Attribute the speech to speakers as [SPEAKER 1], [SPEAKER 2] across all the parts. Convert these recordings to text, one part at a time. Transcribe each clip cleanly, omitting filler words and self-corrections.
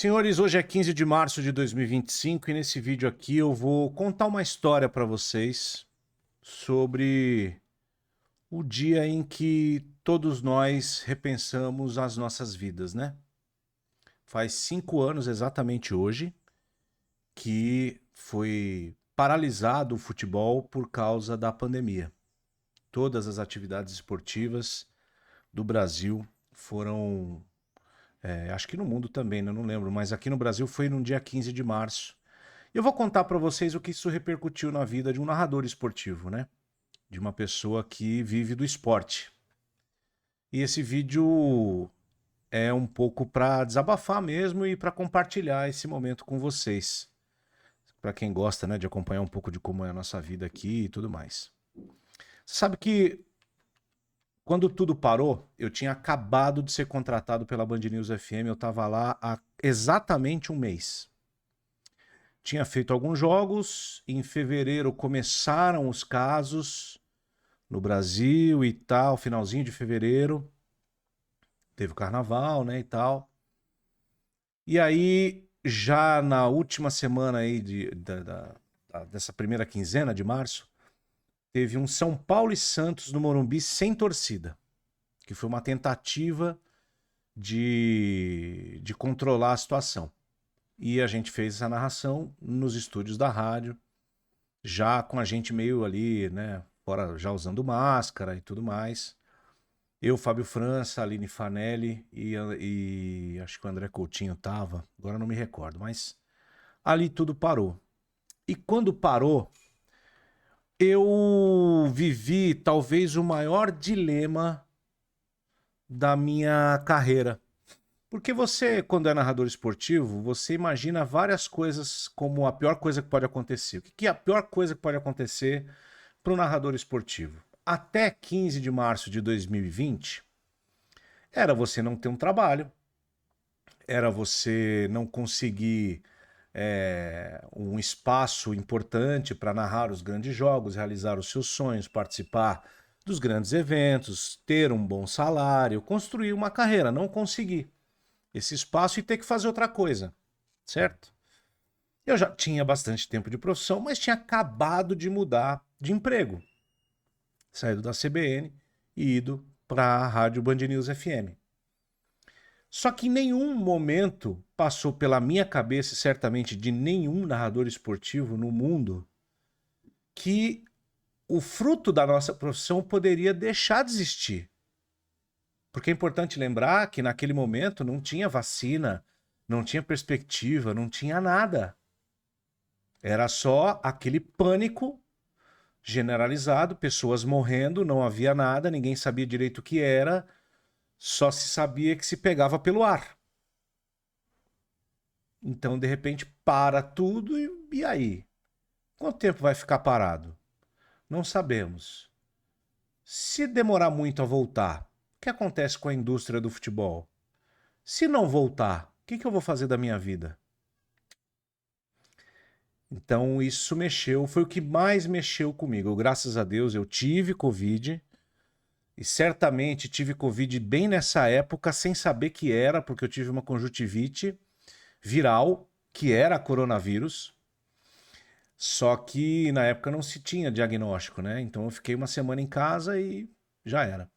[SPEAKER 1] Senhores, hoje é 15 de março de 2025 e nesse vídeo aqui eu vou contar uma história para vocês sobre o dia em que todos nós repensamos as nossas vidas, né? Faz 5 anos exatamente hoje que foi paralisado o futebol por causa da pandemia. Todas as atividades esportivas do Brasil foram, acho que no mundo também, né? Eu não lembro, mas aqui no Brasil foi no dia 15 de março. Eu vou contar para vocês o que isso repercutiu na vida de um narrador esportivo, né? De uma pessoa que vive do esporte. E esse vídeo é um pouco para desabafar mesmo e para compartilhar esse momento com vocês. Para quem gosta, né, de acompanhar um pouco de como é a nossa vida aqui e tudo mais. Você sabe que quando tudo parou, eu tinha acabado de ser contratado pela Band News FM, eu estava lá há exatamente um mês. Tinha feito alguns jogos, em fevereiro começaram os casos no Brasil e tal, finalzinho de fevereiro, teve o carnaval, né, e tal. E aí, já na última semana aí dessa primeira quinzena de março, teve um São Paulo e Santos no Morumbi sem torcida, que foi uma tentativa de controlar a situação. E a gente fez essa narração nos estúdios da rádio, já com a gente meio ali, né, fora, já usando máscara e tudo mais. Eu, Fábio França, Aline Fanelli e acho que o André Coutinho tava, agora não me recordo, mas ali tudo parou. E quando parou, eu vivi talvez o maior dilema da minha carreira. Porque você, quando é narrador esportivo, você imagina várias coisas como a pior coisa que pode acontecer. O que é a pior coisa que pode acontecer para um narrador esportivo? Até 15 de março de 2020, era você não ter um trabalho, era você não conseguir um espaço importante para narrar os grandes jogos, realizar os seus sonhos, participar dos grandes eventos, ter um bom salário, construir uma carreira, não conseguir esse espaço e ter que fazer outra coisa, certo? Eu já tinha bastante tempo de profissão, mas tinha acabado de mudar de emprego. Saído da CBN e ido para a Rádio Band News FM. Só que em nenhum momento passou pela minha cabeça, certamente de nenhum narrador esportivo no mundo, que o fruto da nossa profissão poderia deixar de existir. Porque é importante lembrar que naquele momento não tinha vacina, não tinha perspectiva, não tinha nada. Era só aquele pânico generalizado, pessoas morrendo, não havia nada, ninguém sabia direito o que era, só se sabia que se pegava pelo ar. Então, de repente, para tudo e aí? Quanto tempo vai ficar parado? Não sabemos. Se demorar muito a voltar, o que acontece com a indústria do futebol? Se não voltar, o que eu vou fazer da minha vida? Então, isso mexeu, foi o que mais mexeu comigo. Graças a Deus, eu tive Covid. E certamente tive Covid bem nessa época, sem saber que era, porque eu tive uma conjuntivite viral, que era coronavírus. Só que na época não se tinha diagnóstico, né? Então eu fiquei uma semana em casa e já era.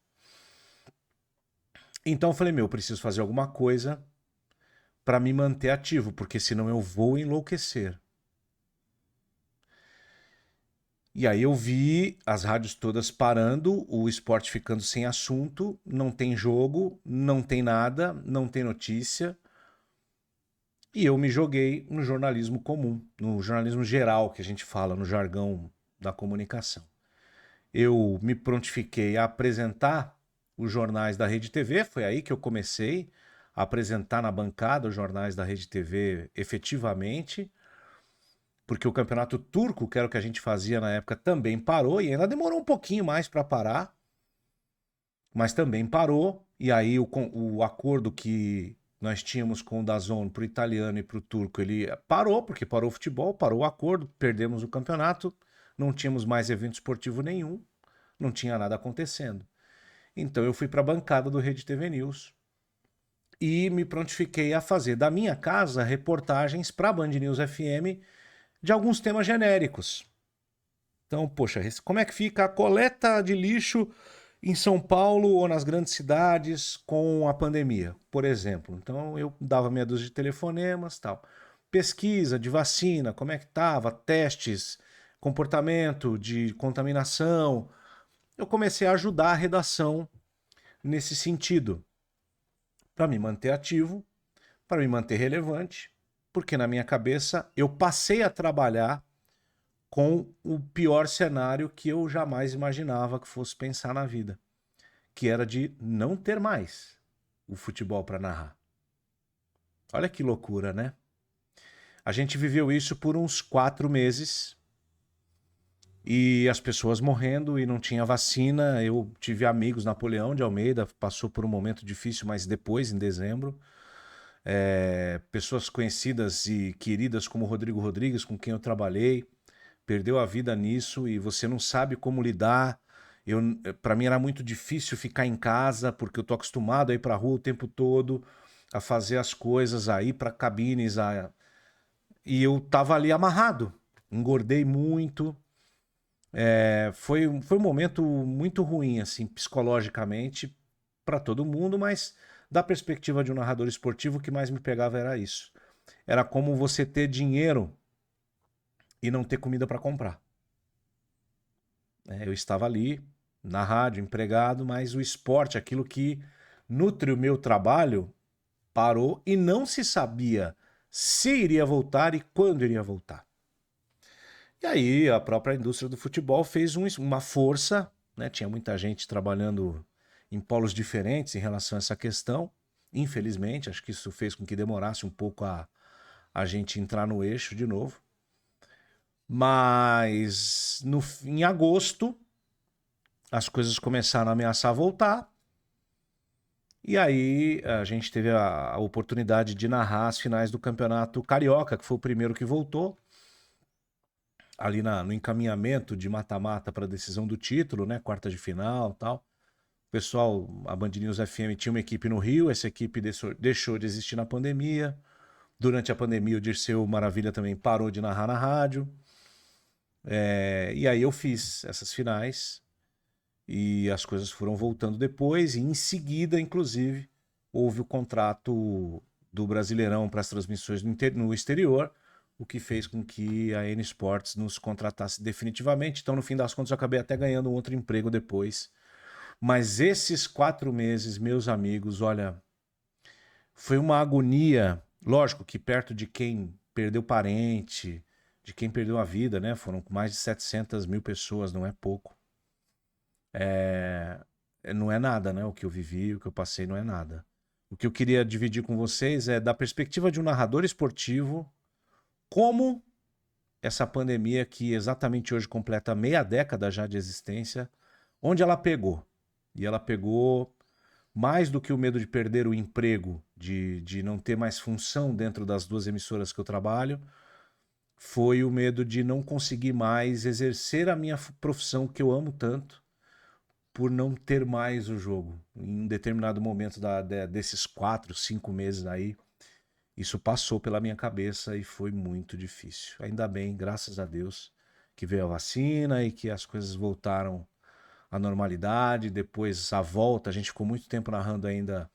[SPEAKER 1] Então eu falei, meu, eu preciso fazer alguma coisa para me manter ativo, porque senão eu vou enlouquecer. E aí eu vi as rádios todas parando, o esporte ficando sem assunto, não tem jogo, não tem nada, não tem notícia. E eu me joguei no jornalismo comum, no jornalismo geral, que a gente fala, no jargão da comunicação. Eu me prontifiquei a apresentar os jornais da Rede TV, foi aí que eu comecei a apresentar na bancada os jornais da Rede TV efetivamente, porque o campeonato turco, que era o que a gente fazia na época, também parou, e ainda demorou um pouquinho mais para parar, mas também parou, e aí o acordo que nós tínhamos com o DAZN para o italiano e para o turco, ele parou, porque parou o futebol, parou o acordo, perdemos o campeonato, não tínhamos mais evento esportivo nenhum, não tinha nada acontecendo. Então eu fui para a bancada do Rede TV News e me prontifiquei a fazer da minha casa reportagens para a Band News FM de alguns temas genéricos. Então, poxa, como é que fica a coleta de lixo em São Paulo ou nas grandes cidades com a pandemia, por exemplo? Então, eu dava meia dúzia de telefonemas, tal. Pesquisa de vacina, como é que estava, testes, comportamento de contaminação. Eu comecei a ajudar a redação nesse sentido, para me manter ativo, para me manter relevante, porque na minha cabeça eu passei a trabalhar com o pior cenário que eu jamais imaginava que fosse pensar na vida, que era de não ter mais o futebol para narrar. Olha que loucura, né? A gente viveu isso por uns 4 meses e as pessoas morrendo e não tinha vacina. Eu tive amigos, Napoleão de Almeida passou por um momento difícil, mas depois, em dezembro, pessoas conhecidas e queridas como Rodrigo Rodrigues, com quem eu trabalhei, perdeu a vida nisso e você não sabe como lidar. Para mim era muito difícil ficar em casa porque eu tô acostumado a ir para a rua o tempo todo, a fazer as coisas, a ir para cabines, e eu tava ali amarrado. Engordei muito. Foi um momento muito ruim, assim, psicologicamente, para todo mundo, mas da perspectiva de um narrador esportivo, o que mais me pegava era isso. Era como você ter dinheiro e não ter comida para comprar. Eu estava ali, na rádio, empregado, mas o esporte, aquilo que nutre o meu trabalho, parou e não se sabia se iria voltar e quando iria voltar. E aí a própria indústria do futebol fez uma força, né? Tinha muita gente trabalhando em polos diferentes em relação a essa questão. Infelizmente, acho que isso fez com que demorasse um pouco a gente entrar no eixo de novo. Mas em agosto, as coisas começaram a ameaçar voltar. E aí a gente teve a oportunidade de narrar as finais do Campeonato Carioca, que foi o primeiro que voltou. Ali no encaminhamento de mata-mata para a decisão do título, né? Quarta de final e tal. O pessoal, a Band News FM tinha uma equipe no Rio, essa equipe deixou de existir na pandemia. Durante a pandemia, o Dirceu Maravilha também parou de narrar na rádio. E aí eu fiz essas finais e as coisas foram voltando depois. E em seguida, inclusive, houve o contrato do Brasileirão para as transmissões no exterior, o que fez com que a N Sports nos contratasse definitivamente. Então, no fim das contas, eu acabei até ganhando um outro emprego depois. Mas esses 4 meses, meus amigos, olha, foi uma agonia. Lógico que perto de quem perdeu parente, de quem perdeu a vida, né? Foram mais de 700 mil pessoas, não é pouco. Não é nada, né? O que eu vivi, o que eu passei não é nada. O que eu queria dividir com vocês é da perspectiva de um narrador esportivo, como essa pandemia que exatamente hoje completa meia década já de existência, onde ela pegou. E ela pegou mais do que o medo de perder o emprego, de não ter mais função dentro das 2 emissoras que eu trabalho, foi o medo de não conseguir mais exercer a minha profissão que eu amo tanto, por não ter mais o jogo. Em um determinado momento desses 4, 5 meses aí, isso passou pela minha cabeça e foi muito difícil. Ainda bem, graças a Deus, que veio a vacina e que as coisas voltaram à normalidade. Depois a volta, a gente ficou muito tempo narrando ainda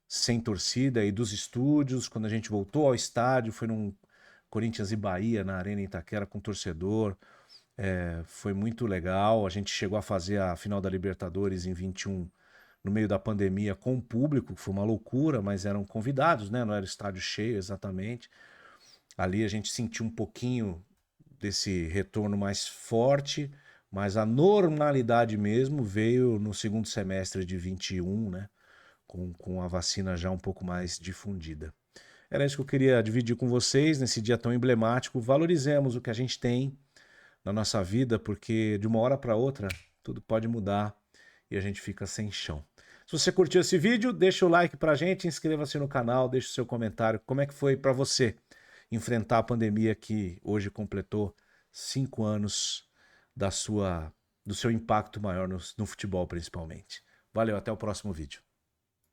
[SPEAKER 1] sem torcida e dos estúdios. Quando a gente voltou ao estádio, foi num Corinthians e Bahia, na Arena Itaquera, com torcedor. Foi muito legal. A gente chegou a fazer a final da Libertadores em 21, no meio da pandemia, com o público, que foi uma loucura, mas eram convidados, né? Não era estádio cheio exatamente. Ali a gente sentiu um pouquinho desse retorno mais forte, mas a normalidade mesmo veio no segundo semestre de 21, né? Com a vacina já um pouco mais difundida. Era isso que eu queria dividir com vocês nesse dia tão emblemático. Valorizemos o que a gente tem na nossa vida, porque de uma hora para outra tudo pode mudar e a gente fica sem chão. Se você curtiu esse vídeo, deixa o like pra gente, inscreva-se no canal, deixe o seu comentário. Como é que foi para você enfrentar a pandemia que hoje completou 5 anos do seu impacto maior no futebol, principalmente. Valeu, até o próximo vídeo.